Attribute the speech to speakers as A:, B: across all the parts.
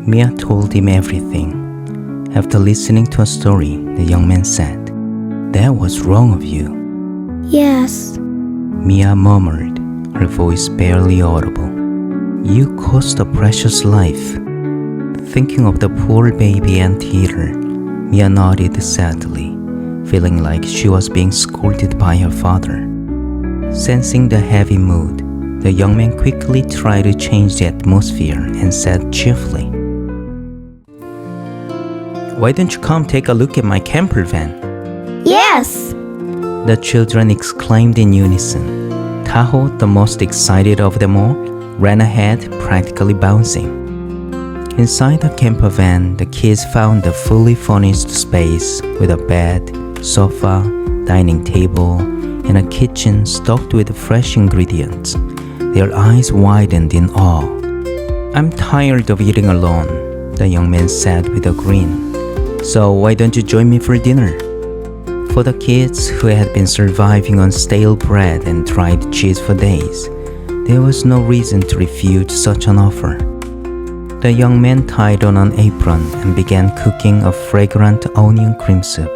A: Mia told him everything. After listening to a story, the young man said, "That was wrong of you."
B: Yes.
A: Mia murmured, her voice barely audible. "You cost a precious life." Thinking of the poor baby anteater, Mia nodded sadly, feeling like she was being scolded by her father. Sensing the heavy mood, the young man quickly tried to change the atmosphere and said cheerfully, "Why don't you come take a look at my camper van?"
B: Yes.
A: The children exclaimed in unison. Taho, the most excited of them all, ran ahead, practically bouncing. Inside the camper van, the kids found a fully furnished space with a bed, sofa, dining table, and a kitchen stocked with fresh ingredients. Their eyes widened in awe. "I'm tired of eating alone," the young man said with a grin. "So why don't you join me for dinner?" For the kids who had been surviving on stale bread and dried cheese for days, there was no reason to refuse such an offer. The young man tied on an apron and began cooking a fragrant onion cream soup,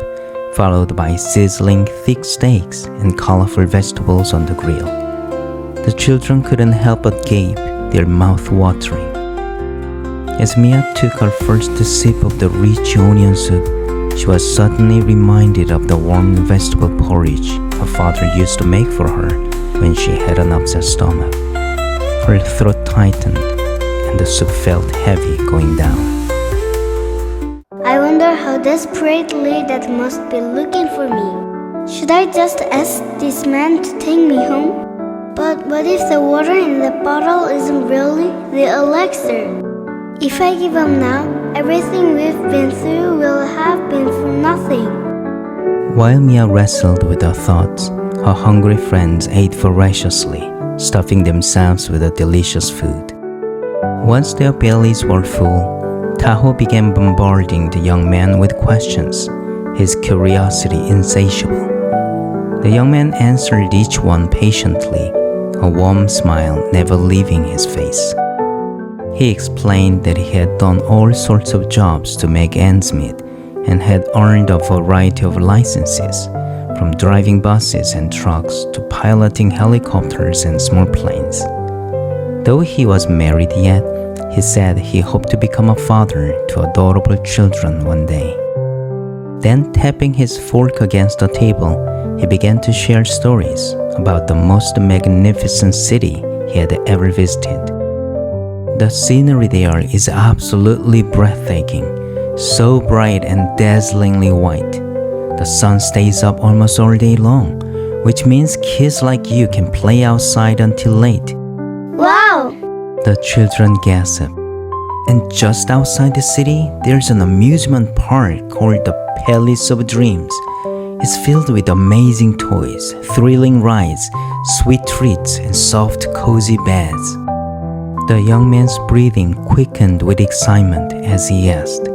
A: followed by sizzling thick steaks and colorful vegetables on the grill. The children couldn't help but gape, their mouth watering. As Mia took her first sip of the rich onion soup, she was suddenly reminded of the warm vegetable porridge her father used to make for her when she had an upset stomach. Her throat tightened, and the soup felt heavy going down.
B: I wonder how desperately that must be looking for me. Should I just ask this man to take me home? But what if the water in the bottle isn't really the elixir? If I give up now, everything we've been through will have been for nothing.
A: While Mia wrestled with her thoughts, her hungry friends ate voraciously, stuffing themselves with the delicious food. Once their bellies were full, Taho began bombarding the young man with questions, his curiosity insatiable. The young man answered each one patiently, a warm smile never leaving his face. He explained that he had done all sorts of jobs to make ends meet and had earned a variety of licenses, from driving buses and trucks to piloting helicopters and small planes. Though he was married yet, he said he hoped to become a father to adorable children one day. Then, tapping his fork against the table, he began to share stories about the most magnificent city he had ever visited. The scenery there is absolutely breathtaking, so bright and dazzlingly white. The sun stays up almost all day long, which means kids like you can play outside until late.
B: Wow!
A: The children gasped. And just outside the city, there's an amusement park called the Palace of Dreams. It's filled with amazing toys, thrilling rides, sweet treats, and soft, cozy beds. The young man's breathing quickened with excitement as he asked,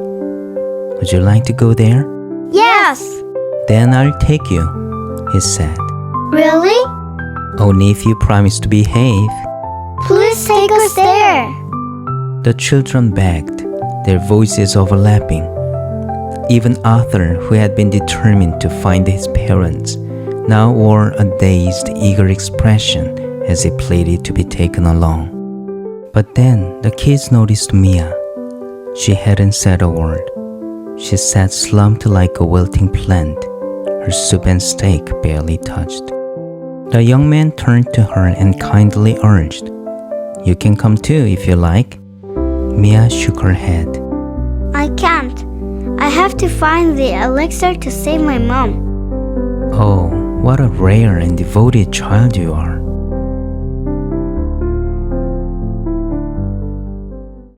A: "Would you like to go there?"
B: Yes!
A: "Then I'll take you," he said.
B: Really?
A: "Only if you promise to behave."
B: Please take us there!
A: The children begged, their voices overlapping. Even Arthur, who had been determined to find his parents, now wore a dazed, eager expression as he pleaded to be taken along. But then the kids noticed Mia. She hadn't said a word. She sat slumped like a wilting plant, her soup and steak barely touched. The young man turned to her and kindly urged, "You can come too if you like." Mia shook her head.
B: I can't. I have to find the elixir to save my mom.
A: "Oh, what a rare and devoted child you are,"